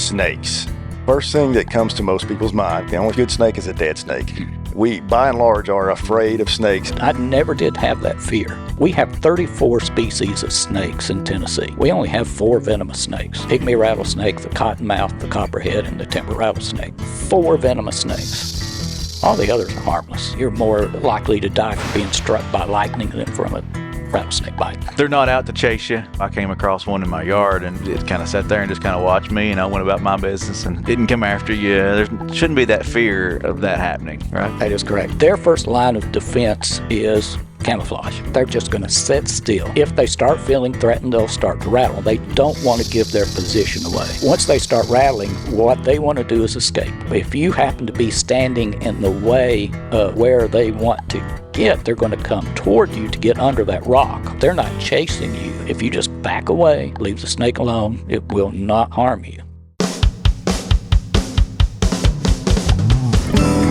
snakes. First thing that comes to most people's mind, the only good snake is a dead snake. We, by and large, are afraid of snakes. I never did have that fear. We have 34 species of snakes in Tennessee. We only have 4 venomous snakes. Pygmy rattlesnake, the cottonmouth, the copperhead, and the timber rattlesnake. 4 venomous snakes. All the others are harmless. You're more likely to die from being struck by lightning than from a rattlesnake bite. They're not out to chase you. I came across one in my yard and it kind of sat there and just kind of watched me, and I went about my business and didn't come after you. There shouldn't be that fear of that happening, right? That is correct. Their first line of defense is camouflage. They're just going to sit still. If they start feeling threatened, they'll start to rattle. They don't want to give their position away. Once they start rattling, what they want to do is escape. If you happen to be standing in the way where they want to get, they're going to come toward you to get under that rock. They're not chasing you. If you just back away, leave the snake alone, it will not harm you.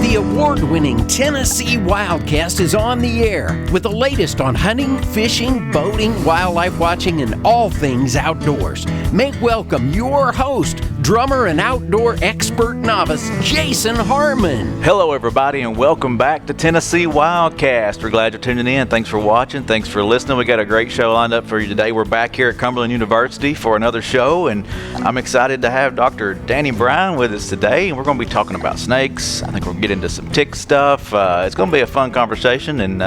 The award-winning Tennessee Wildcast is on the air with the latest on hunting, fishing, boating, wildlife watching, and all things outdoors. Make welcome your host, drummer and outdoor expert novice, Jason Harmon. Hello, everybody, and welcome back to Tennessee Wildcast. We're glad you're tuning in. Thanks for watching. Thanks for listening. We got a great show lined up for you today. We're back here at Cumberland University for another show, and I'm excited to have Dr. Danny Bryan with us today. And we're going to be talking about snakes. I think we'll get into some tick stuff. It's going to be a fun conversation, and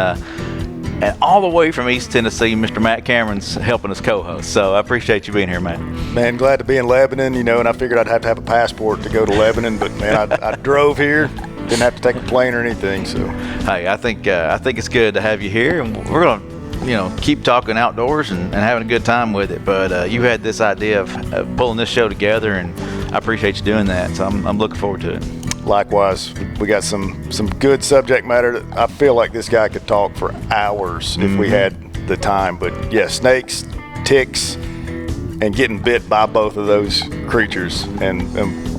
all the way from East Tennessee, Mr. Matt Cameron's helping us co-host. So I appreciate you being here, Matt. Man, glad to be in Lebanon, and I figured I'd have to have a passport to go to Lebanon, but man, I drove here, didn't have to take a plane or anything. So, hey, I think it's good to have you here, and we're going to keep talking outdoors and having a good time with it. But you had this idea of pulling this show together, and I appreciate you doing that. So I'm looking forward to it. Likewise, we got some good subject matter. I feel like this guy could talk for hours if we had the time. But yeah, snakes, ticks, and getting bit by both of those creatures and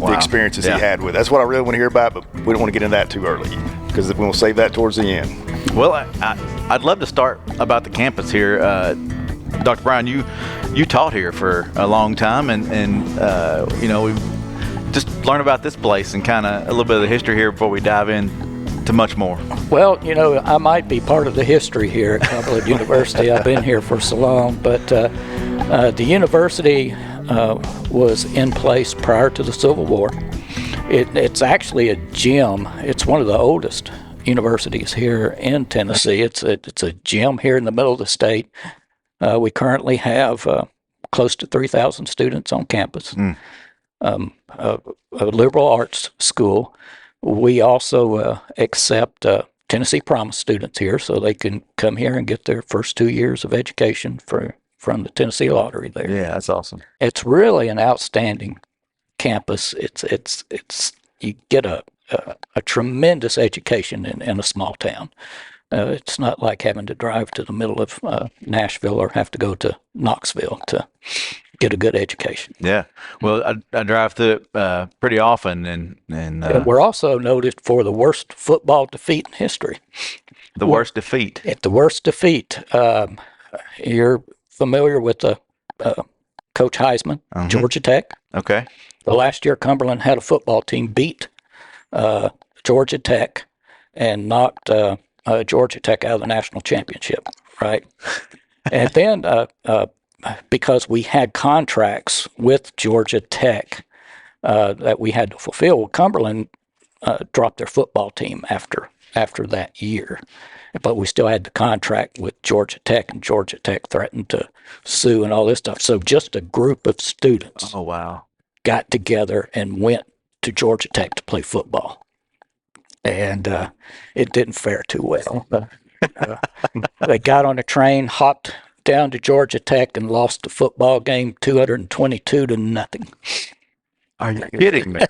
Wow. the experiences he had with it. That's what I really want to hear about, but we don't want to get into that too early because we'll save that towards the end. Well, I'd love to start about the campus here. Dr. Bryan, you taught here for a long time, and we just learn about this place and kind of a little bit of the history here before we dive in to much more. Well, I might be part of the history here at Cumberland University. I've been here for so long, but the university was in place prior to the Civil War. It's actually a gym. It's one of the oldest universities here in Tennessee. It's a gym here in the middle of the state. We currently have close to 3,000 students on campus. A liberal arts school. We also accept Tennessee Promise students here, so they can come here and get their first 2 years of education from the Tennessee Lottery there. Yeah, that's awesome. It's really an outstanding campus. It's you get a tremendous education in a small town. It's not like having to drive to the middle of Nashville or have to go to Knoxville to get a good education. Yeah. Well, I drive through it pretty often, and we're also noted for the worst football defeat in history. The worst defeat. The worst defeat. You're familiar with Coach Heisman, Georgia Tech. Okay. The last year Cumberland had a football team beat Georgia Tech and knocked Georgia Tech out of the national championship, right? And then because we had contracts with Georgia Tech that we had to fulfill, Cumberland dropped their football team after that year. But we still had the contract with Georgia Tech, and Georgia Tech threatened to sue and all this stuff. So just a group of students got together and went to Georgia Tech to play football. And it didn't fare too well. They got on a train, hopped down to Georgia Tech, and lost the football game 222-0. Are you kidding me?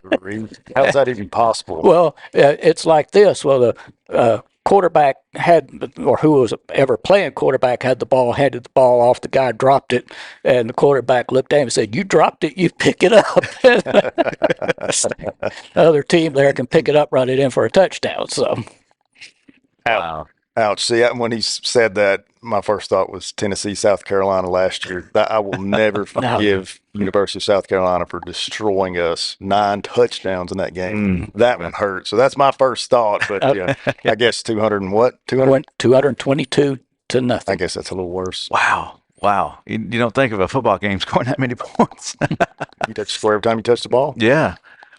How is that even possible? Well, it's like this. Well, the quarterback or who was ever playing quarterback had the ball, handed the ball off, the guy dropped it, and the quarterback looked at him and said, "You dropped it, you pick it up." The other team there can pick it up, run it in for a touchdown. So, Wow. Ouch. See, when he said that, my first thought was Tennessee, South Carolina last year. That I will never forgive University of South Carolina for destroying us. 9 touchdowns in that game. That one hurt. So that's my first thought. But yeah, I guess 200 and what? 200? 222 to nothing. I guess that's a little worse. Wow. You don't think of a football game scoring that many points. You touch the square every time you touch the ball. Yeah.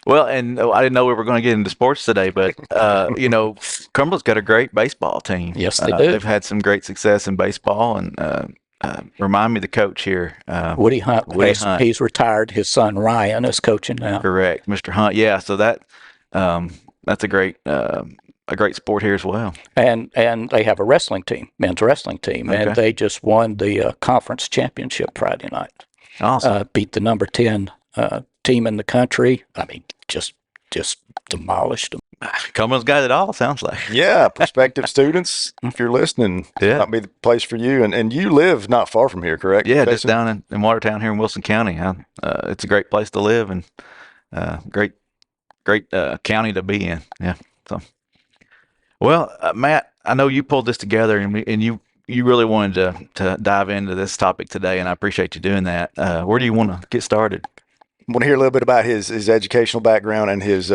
Well, and I didn't know we were going to get into sports today, but, Cumberland's got a great baseball team. Yes, they do. They've had some great success in baseball. And remind me the coach here. Woody Hunt. He's retired. His son, Ryan, is coaching now. Correct. Mr. Hunt. Yeah. So that's a great sport here as well. And they have a wrestling team, men's wrestling team, Okay. and they just won the conference championship Friday night. Awesome. Beat the number 10 team in the country. I mean, just demolished them. Cumberland's got it all, sounds like. Yeah, prospective students, if you're listening, Yeah. might be the place for you. And you live not far from here, correct? Yeah, just Jason? down in Watertown here in Wilson County. It's a great place to live and great county to be in. Yeah. So, well, Matt, I know you pulled this together and you really wanted to dive into this topic today, and I appreciate you doing that. Where do you want to get started? I want to hear a little bit about his educational background and his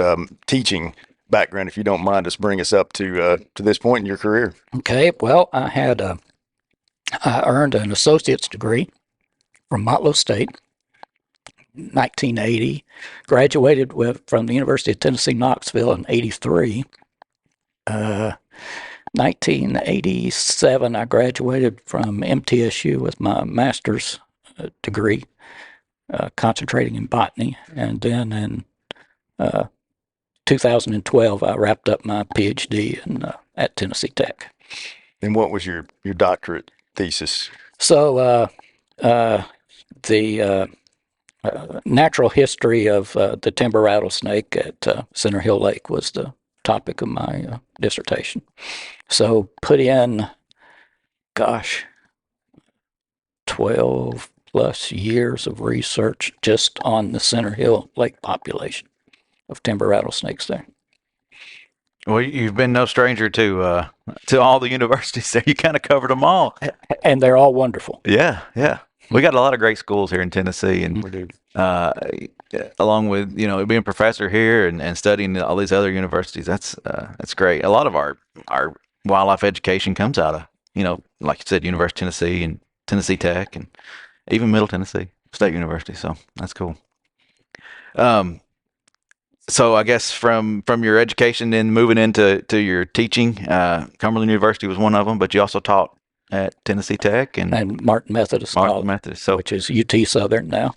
teaching background, if you don't mind. Just bring us up to this point in your career. Okay, well, I earned an associate's degree from Motlow State, 1980. Graduated from the University of Tennessee, Knoxville in 83. 1987, I graduated from MTSU with my master's degree, concentrating in botany. And then in 2012, I wrapped up my PhD at Tennessee Tech. And what was your doctorate thesis? So the natural history of the timber rattlesnake at Center Hill Lake was the topic of my dissertation. So put in, 12 plus years of research just on the Center Hill Lake population of timber rattlesnakes there. Well, you've been no stranger to all the universities there. You kind of covered them all. And they're all wonderful. Yeah. We got a lot of great schools here in Tennessee, and We do. along with being a professor here and studying all these other universities, that's great. A lot of our wildlife education comes out of like you said, University of Tennessee and Tennessee Tech, and even Middle Tennessee State University. So that's cool. So I guess from your education and moving into your teaching, Cumberland University was one of them, but you also taught at Tennessee Tech And Martin Methodist College, Methodist. So which is UT Southern now.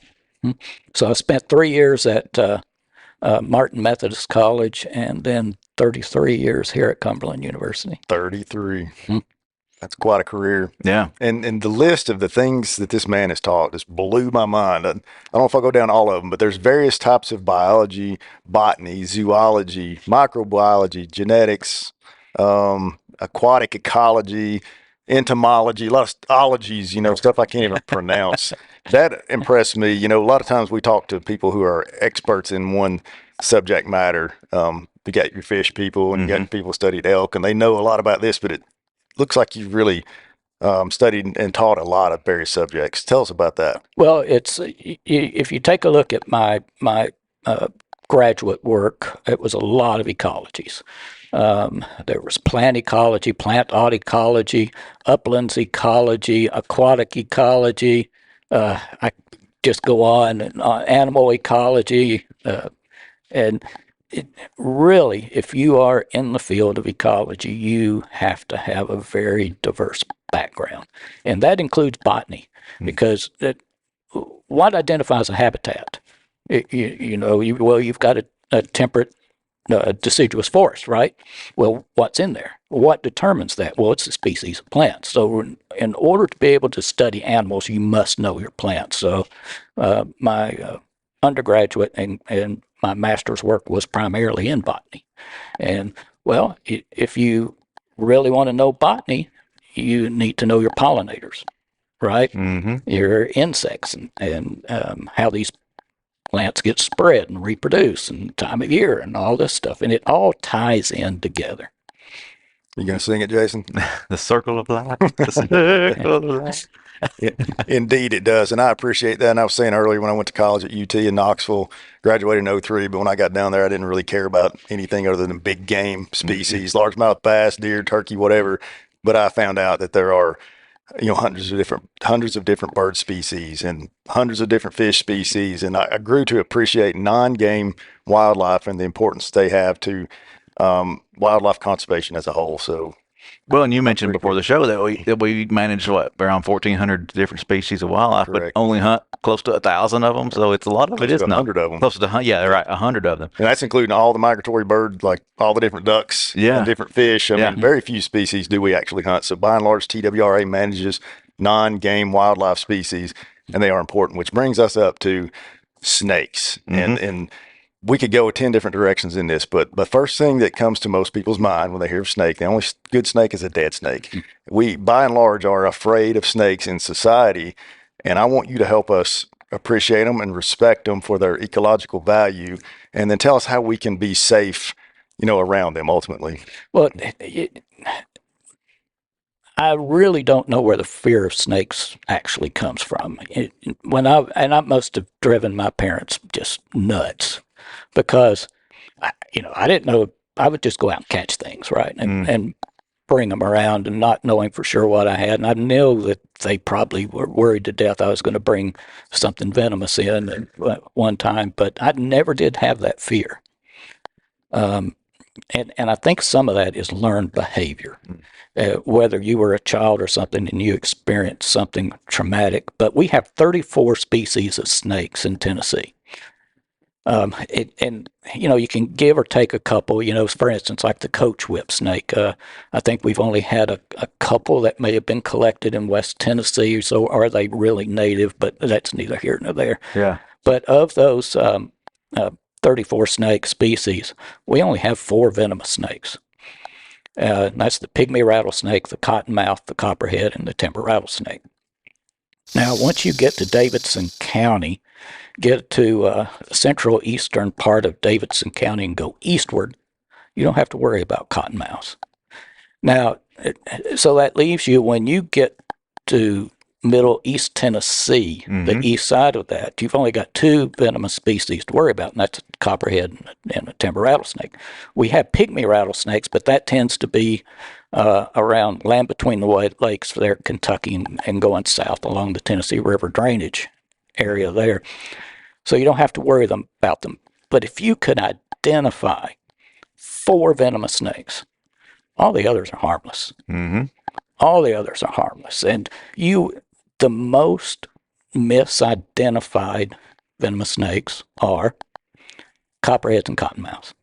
So I spent 3 years at Martin Methodist College and then 33 years here at Cumberland University. 33. That's quite a career. yeah, And the list of the things that this man has taught just blew my mind. I don't know if I'll go down all of them, but there's various types of biology, botany, zoology, microbiology, genetics, aquatic ecology, entomology, a lot of ologies, stuff I can't even pronounce. That impressed me. A lot of times we talk to people who are experts in one subject matter. You got your fish people and you got people who studied elk, and they know a lot about this, but it looks like you've really studied and taught a lot of various subjects. Tell us about that. Well, it's if you take a look at my graduate work, it was a lot of ecologies. There was plant ecology, plant ecology, uplands ecology, aquatic ecology. I just go on and animal ecology, and really, if you are in the field of ecology, you have to have a very diverse background, and that includes botany, because what identifies a habitat? You've got a temperate deciduous forest, right? Well, what's in there? What determines that? Well, it's the species of plants. So in order to be able to study animals, you must know your plants. So my undergraduate and my master's work was primarily in botany. And, well, if you really want to know botany, you need to know your pollinators, right? Your insects and how these plants get spread and reproduce and time of year and all this stuff. And it all ties in together. You gonna sing it, Jason? The circle of life. The circle of life. Indeed, it does, and I appreciate that. And I was saying earlier when I went to college at UT in Knoxville, graduated in '03, but when I got down there, I didn't really care about anything other than big game species, largemouth bass, deer, turkey, whatever. But I found out that there are, hundreds of different bird species and hundreds of different fish species, and I grew to appreciate non-game wildlife and the importance they have to wildlife conservation as a whole. So. Well, and you mentioned before the show that we manage around 1,400 different species of wildlife, Correct. but only hunt close to 1,000 of them. So it's a lot of it is 100 of them. Close to yeah, right, 100 of them. And that's including all the migratory birds, like all the different ducks and different fish. I mean, very few species do we actually hunt. So by and large, TWRA manages non-game wildlife species, and they are important, which brings us up to snakes. And we could go 10 different directions in this, but the first thing that comes to most people's mind when they hear of snake, the only good snake is a dead snake. We, by and large, are afraid of snakes in society, and I want you to help us appreciate them and respect them for their ecological value, and then tell us how we can be safe, around them ultimately. Well, I really don't know where the fear of snakes actually comes from. I must have driven my parents just nuts, because I didn't know. I would just go out and catch things, right, and bring them around, and not knowing for sure what I had. And I knew that they probably were worried to death I was going to bring something venomous in at one time, but I never did have that fear. And I think some of that is learned behavior. Whether you were a child or something and you experienced something traumatic. But we have 34 species of snakes in Tennessee. You can give or take a couple, for instance, like the coach whip snake. I think we've only had a couple that may have been collected in West Tennessee. So are they really native? But that's neither here nor there. Yeah. But of those 34 snake species, we only have 4 venomous snakes. That's the pygmy rattlesnake, the cottonmouth, the copperhead, and the timber rattlesnake. Now, once you get to Davidson County, get to central eastern part of Davidson County and go eastward, you don't have to worry about cottonmouths. Now, so that leaves you, when you get to middle East Tennessee, the east side of that, you've only got 2 venomous species to worry about, and that's a copperhead and a timber rattlesnake. We have pygmy rattlesnakes, but that tends to be around land between the White Lakes there at Kentucky and going south along the Tennessee River drainage area there. So you don't have to worry about them. But if you could identify 4 venomous snakes, all the others are harmless. All the others are harmless. And the most misidentified venomous snakes are copperheads and cottonmouths.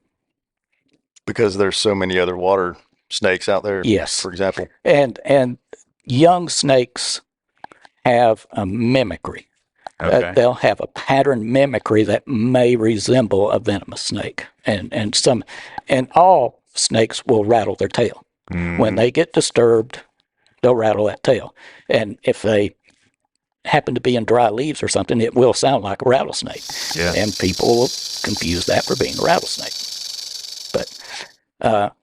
Because there's so many other water snakes out there. Yes. For example. And young snakes have a mimicry. Okay. They'll have a pattern mimicry that may resemble a venomous snake. And all snakes will rattle their tail. When they get disturbed, they'll rattle that tail. And if they happen to be in dry leaves or something, it will sound like a rattlesnake. Yeah. And people will confuse that for being a rattlesnake. But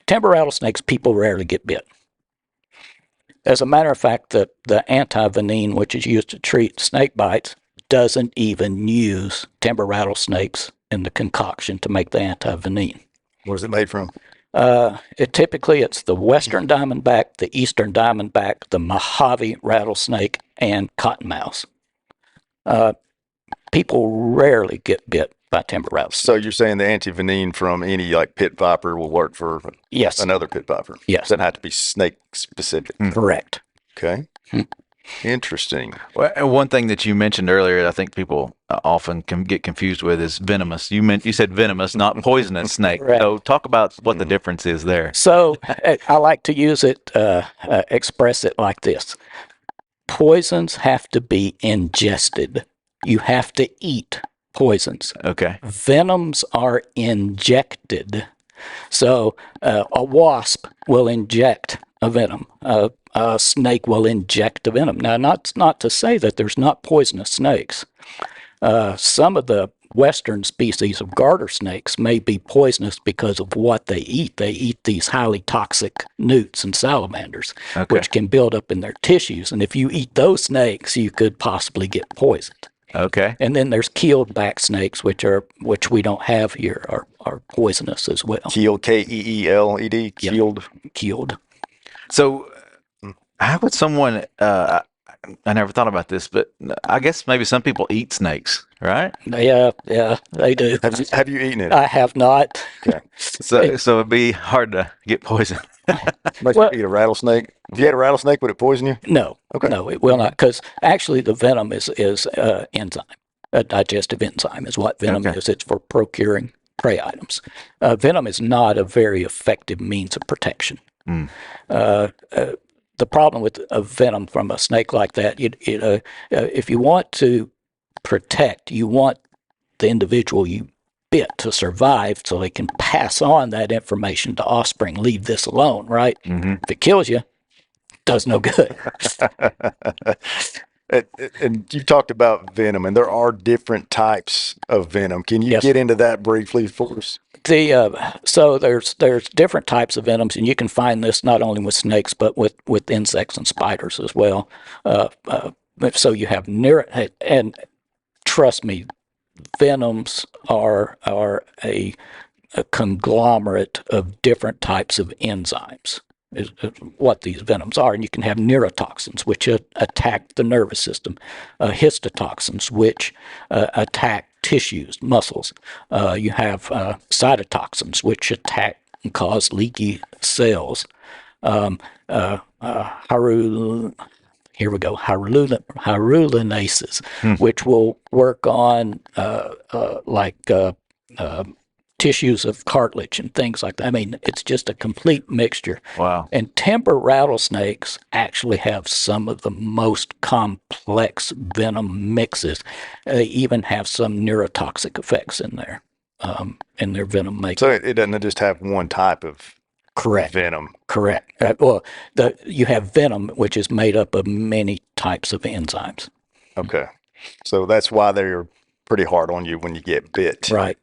timber rattlesnakes, people rarely get bit. As a matter of fact, the antivenin, which is used to treat snake bites, doesn't even use timber rattlesnakes in the concoction to make the antivenin. What is it made from? It's the western diamondback, the eastern diamondback, the Mojave rattlesnake, and cottonmouths. People rarely get bit by timber rattlesnakes. So you're saying the antivenin from any pit viper will work for Yes. another pit viper? Yes. Doesn't have to be snake specific. Correct. Okay. Interesting. Well, and one thing that you mentioned earlier, I think people often can get confused with, is venomous. You said venomous, not poisonous snake. Right. So talk about what the difference is there. So I like to express it like this. Poisons have to be ingested. You have to eat poisons. Okay. Venoms are injected. So a wasp will inject a venom. A snake will inject a venom. Now, not to say that there's not poisonous snakes. Some of the western species of garter snakes may be poisonous because of what they eat. They eat these highly toxic newts and salamanders, which can build up in their tissues. And if you eat those snakes, you could possibly get poisoned. Okay. And then there's keeled back snakes, which we don't have here, are poisonous as well. Keeled, Keeled, keeled. Keeled. So how would someone, I never thought about this, but I guess maybe some people eat snakes, right? Yeah, they do. Have you eaten it? I have not. Okay. So it'd be hard to get poisoned. Most people eat a rattlesnake. If you had a rattlesnake, would it poison you? No. Okay. No, it will not, because actually the venom is enzyme. A digestive enzyme is what venom is. It's for procuring prey items. Venom is not a very effective means of protection. The problem with a venom from a snake like that, if you want to protect, you want the individual you bit to survive so they can pass on that information to offspring. Leave this alone, right? If it kills you, it does no good. And you talked about venom, and there are different types of venom. Can you get into that briefly for us? So there's different types of venoms, and you can find this not only with snakes but with insects and spiders as well. So you have and trust me, venoms are a conglomerate of different types of enzymes. Is what these venoms are. And you can have neurotoxins, which attack the nervous system, histotoxins, which attack tissues, muscles. You have cytotoxins, which attack and cause leaky cells. Hyaluronases, which will work on tissues of cartilage and things like that. I mean, it's just a complete mixture. Wow. And timber rattlesnakes actually have some of the most complex venom mixes. They even have some neurotoxic effects in there, in their venom making. So it doesn't just have one type of Correct. venom. Correct. You have venom, which is made up of many types of enzymes. Okay. So that's why they're pretty hard on you when you get bit. Right.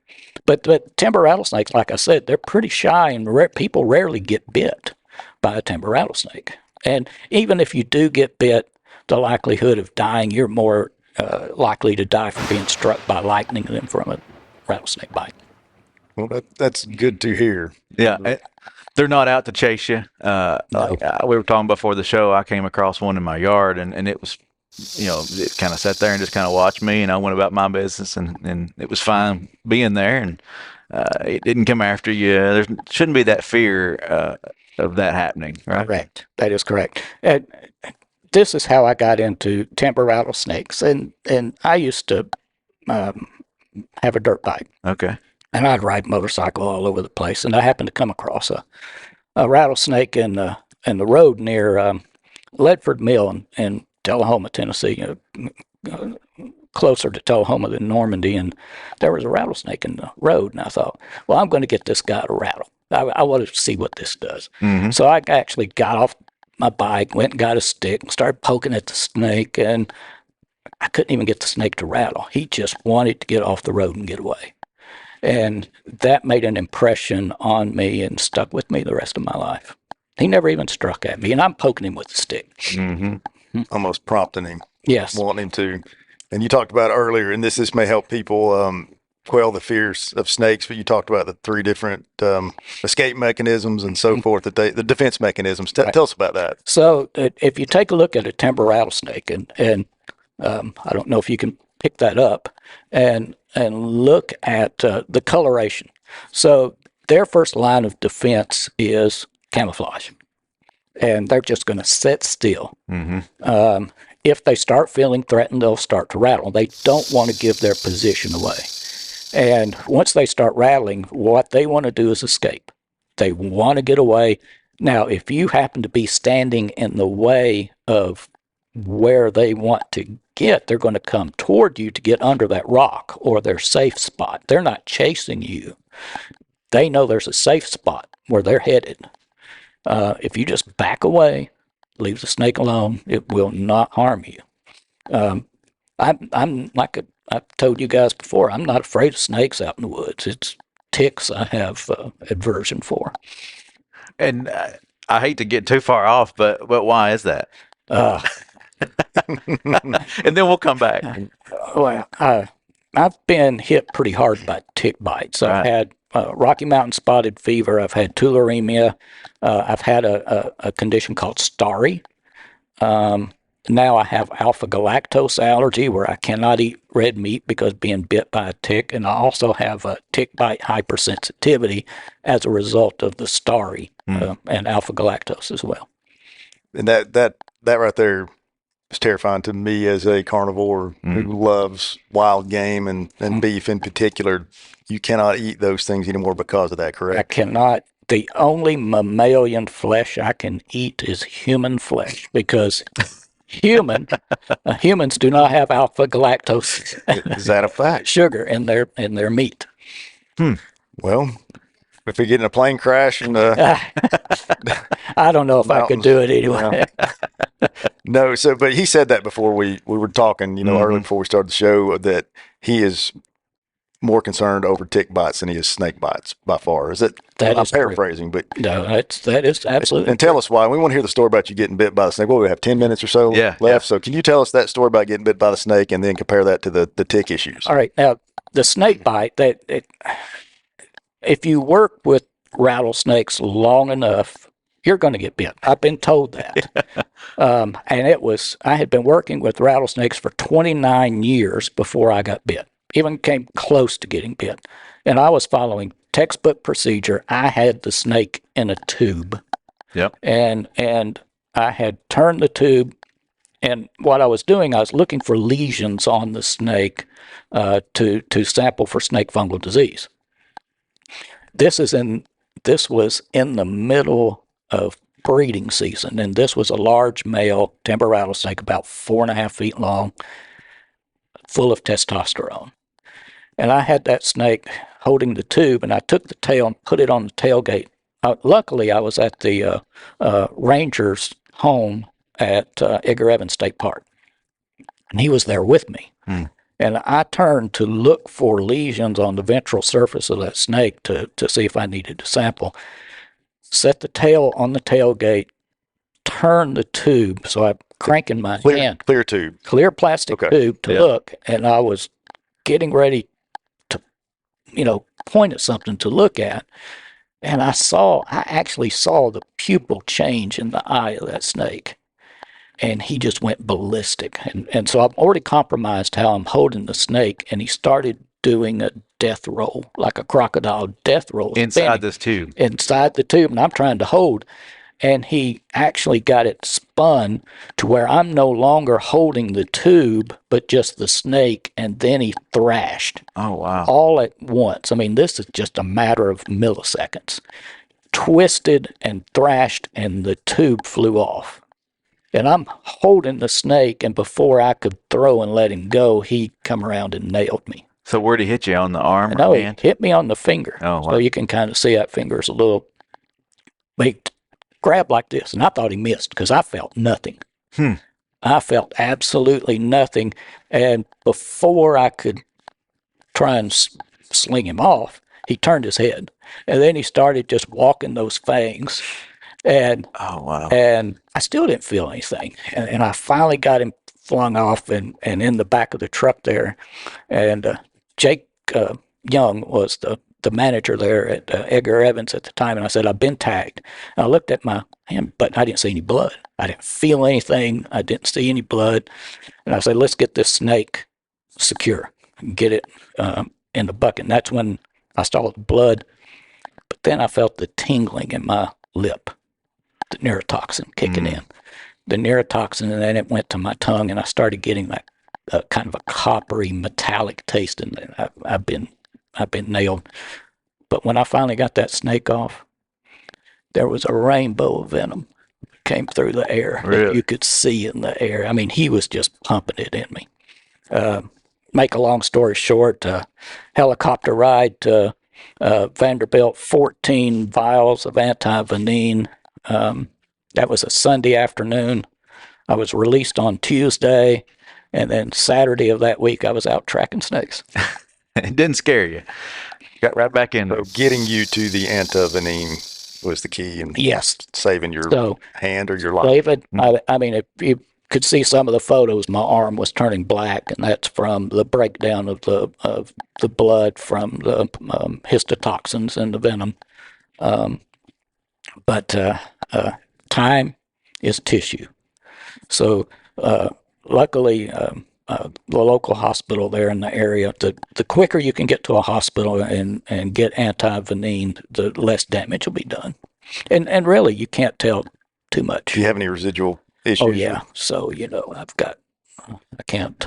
But timber rattlesnakes, like I said, they're pretty shy, and people rarely get bit by a timber rattlesnake. And even if you do get bit, the likelihood of dying, you're more likely to die from being struck by lightning than from a rattlesnake bite. Well, that's good to hear. Yeah. They're not out to chase you. No. We were talking before the show. I came across one in my yard, and it was, it kind of sat there and just kind of watched me, and I went about my business, and it was fine being there, and it didn't come after you. There shouldn't be that fear of that happening, right? Correct. That is correct. This is how I got into timber rattlesnakes, and I used to have a dirt bike. Okay. And I'd ride motorcycle all over the place, and I happened to come across a rattlesnake in the road near Ledford Mill in Tullahoma, Tennessee, closer to Tullahoma than Normandy, and there was a rattlesnake in the road, and I thought, well, I'm going to get this guy to rattle. I want to see what this does. So I actually got off my bike, went and got a stick, and started poking at the snake, and I couldn't even get the snake to rattle. He just wanted to get off the road and get away. And that made an impression on me and stuck with me the rest of my life. He never even struck at me, and I'm poking him with a stick. Almost prompting him. Yes. Wanting him to. And you talked about earlier, and this may help people quell the fears of snakes, but you talked about the 3 different escape mechanisms and so forth, the defense mechanisms. Tell us about that. So if you take a look at a timber rattlesnake, and I don't know if you can pick that up, and look at the coloration. So their first line of defense is camouflage, and they're just going to sit still. If they start feeling threatened, they'll start to rattle. They don't want to give their position away. And once they start rattling, what they want to do is escape. They want to get away. Now, if you happen to be standing in the way of where they want to get, they're going to come toward you to get under that rock or their safe spot. They're not chasing you. They know there's a safe spot where they're headed. If you just back away, leave the snake alone, it will not harm you. I'm like I've told you guys before, I'm not afraid of snakes out in the woods. It's ticks I have aversion for. And I hate to get too far off, but why is that? Uh, And then we'll come back. well, I've been hit pretty hard by tick bites. I've Right. had Rocky Mountain spotted fever. I've had tularemia. I've had a condition called starry. Now I have alpha galactose allergy where I cannot eat red meat because being bit by a tick. And I also have a tick bite hypersensitivity as a result of the starry and alpha galactose as well. And that right there is terrifying to me as a carnivore who loves wild game and beef in particular. You cannot eat those things anymore because of that, I correct? cannot. The only mammalian flesh I can eat is human flesh because humans do not have alpha galactose Is that a fact? sugar in their meat. Well, if we get in a plane crash and I don't know if I could Mountains. do it anyway. no, so but he said that before we were talking, early before we started the show, that he is more concerned over tick bites than he is snake bites by far. Is it? That I'm is true. paraphrasing, but No, that is absolutely. and tell us why. We want to hear the story about you getting bit by the snake. What do we have, 10 minutes or so Yeah, left? yeah. So can you tell us that story about getting bit by the snake and then compare that to the tick issues? All right, now the snake bite. If you work with rattlesnakes long enough, you're going to get bit. I've been told that. And I had been working with rattlesnakes for 29 years before I got bit, even came close to getting bit. And I was following textbook procedure. I had the snake in a tube. Yep. And I had turned the tube, and what I was doing, I was looking for lesions on the snake to sample for snake fungal disease. This was in the middle of breeding season, and this was a large male timber rattlesnake, about 4.5 feet long, full of testosterone. And I had that snake holding the tube, and I took the tail and put it on the tailgate. Luckily, I was at the ranger's home at Edgar Evans State Park, and he was there with me. And I turned to look for lesions on the ventral surface of that snake to see if I needed to sample. Set the tail on the tailgate, turn the tube, so I'm cranking my hand. Clear tube. Clear plastic Okay. tube to Yeah. look, and I was getting ready to, point at something to look at, and I actually saw the pupil change in the eye of that snake, and he just went ballistic, and so I'm already compromised how I'm holding the snake, and he started doing a death roll, like a crocodile death roll. Inside spinning this tube. inside the tube, and I'm trying to hold, and he actually got it spun to where I'm no longer holding the tube, but just the snake, and then he thrashed Oh, wow. all at once. I mean, this is just a matter of milliseconds. Twisted and thrashed, and the tube flew off. And I'm holding the snake, and before I could throw and let him go, he come around and nailed me. So where'd he hit you? On the arm No, or he hand? hit me on the finger. Oh, wow. So you can kind of see that finger's a little, he grabbed like this, and I thought he missed because I felt nothing. I felt absolutely nothing. And before I could try and sling him off, he turned his head. And then he started just walking those fangs. And Oh, wow. and I still didn't feel anything. And I finally got him flung off and in the back of the truck there. And Jake Young was the manager there at Edgar Evans at the time. And I said, I've been tagged. And I looked at my hand, but I didn't see any blood. I didn't feel anything. I didn't see any blood. And I said, let's get this snake secure and get it in the bucket. And that's when I saw the blood. But then I felt the tingling in my lip, the neurotoxin kicking in. The neurotoxin, and then it went to my tongue, and I started getting that kind of a coppery, metallic taste, and I've been nailed. But when I finally got that snake off, there was a rainbow of venom came through the air that Really? you could see in the air. I mean, he was just pumping it in me. Make a long story short, helicopter ride to Vanderbilt, 14 vials of anti-venin. That was a Sunday afternoon. I was released on Tuesday. And then Saturday of that week, I was out tracking snakes. It didn't scare you. Got right back in there. So getting you to the antivenin was the key in Yes. saving your hand or your life. David, I mean, if you could see some of the photos, my arm was turning black, and that's from the breakdown of the blood from the histotoxins and the venom. But time is tissue. So luckily, the local hospital there in the area, the quicker you can get to a hospital and get antivenin, the less damage will be done. And really, you can't tell too much. Do you have any residual issues? Oh, yeah. So, I can't,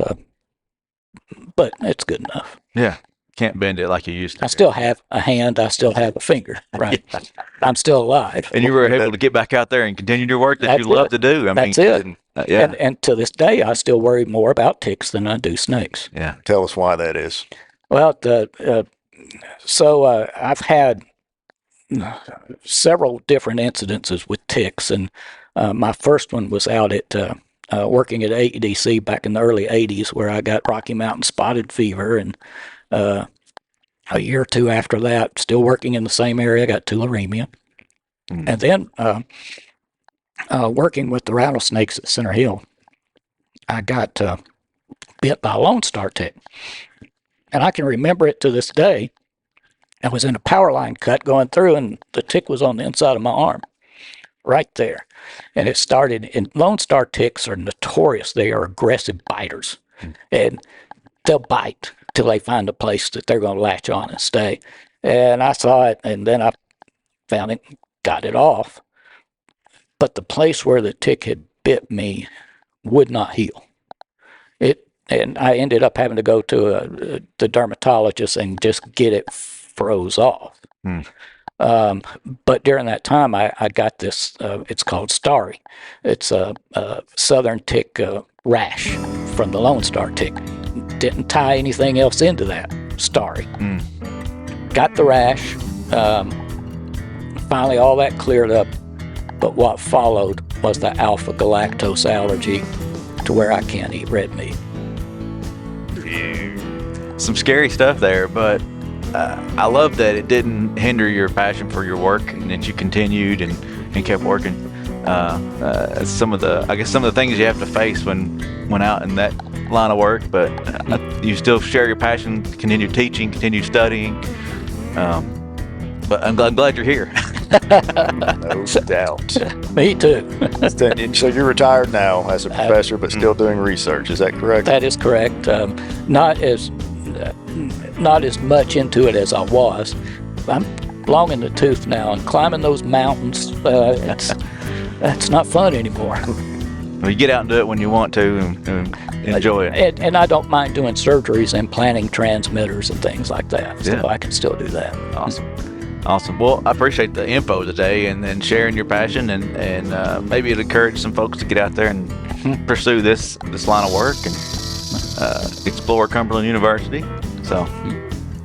but it's good enough. Yeah. Can't bend it like you used to. I still have a hand. I still have a finger, right? Yeah. I'm still alive. And you were able to get back out there and continue your work that you love to do. That's it. Yeah. And to this day, I still worry more about ticks than I do snakes. Yeah. Tell us why that is. Well, I've had several different incidences with ticks, and my first one was out at working at AEDC back in the early 80s, where I got Rocky Mountain spotted fever, and a year or two after that, still working in the same area, I got tularemia. And then working with the rattlesnakes at Center Hill, I got bit by a Lone Star tick. And I can remember it to this day. I was in a power line cut going through, and the tick was on the inside of my arm, right there. And it started, and Lone Star ticks are notorious. They are aggressive biters. And they'll bite till they find a place that they're going to latch on and stay. And I saw it, and then I found it, got it off. But the place where the tick had bit me would not heal. And I ended up having to go to the dermatologist and just get it froze off. But during that time, I got this, it's called Starry. It's a southern tick rash from the Lone Star tick. Didn't tie anything else into that, Starry. Got the rash. Finally, all that cleared up. But what followed was the alpha galactose allergy to where I can't eat red meat. Some scary stuff there, but I love that it didn't hinder your passion for your work and that you continued and kept working. Some of the things you have to face when out in that line of work, but you still share your passion, continue teaching, continue studying. But I'm glad you're here. No doubt. Me too. So you're retired now as a professor, but still doing research. Is that correct? That is correct. Not as much into it as I was. I'm long in the tooth now, and climbing those mountains, that's not fun anymore. Well, you get out and do it when you want to and enjoy it. And I don't mind doing surgeries and planting transmitters and things like that. So I can still do that. Awesome. Well, I appreciate the info today and sharing your passion and maybe it'll encourage some folks to get out there and pursue this line of work and explore Cumberland University. So,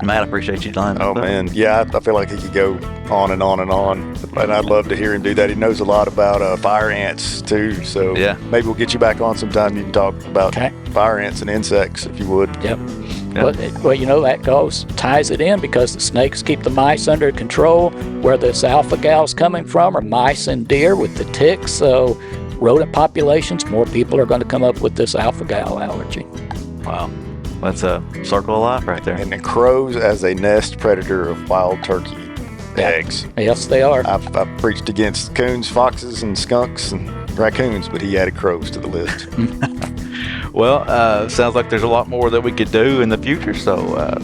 Matt, I appreciate you lining up. Oh, man. Yeah, I feel like he could go on and on and on. And I'd love to hear him do that. He knows a lot about fire ants, too. So maybe we'll get you back on sometime. You can talk about fire ants and insects, if you would. Yep. Well, that ties it in because the snakes keep the mice under control. Where this alpha gal's coming from are mice and deer with the ticks. So rodent populations, more people are going to come up with this alpha gal allergy. Wow. That's a circle of life right there. And the crows as a nest predator of wild turkey eggs. Yes, they are. I've preached against coons, foxes, and skunks and raccoons, but he added crows to the list. Well, sounds like there's a lot more that we could do in the future, so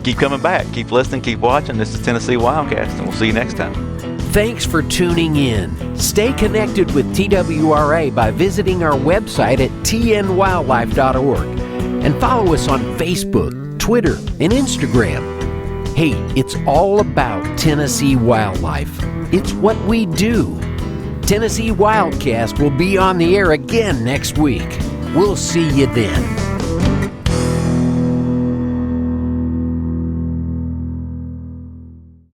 keep coming back, keep listening, keep watching. This is Tennessee Wildcast, and we'll see you next time. Thanks for tuning in. Stay connected with TWRA by visiting our website at tnwildlife.org and follow us on Facebook, Twitter, and Instagram. Hey, it's all about Tennessee wildlife. It's what we do. Tennessee Wildcast will be on the air again next week. We'll see you then.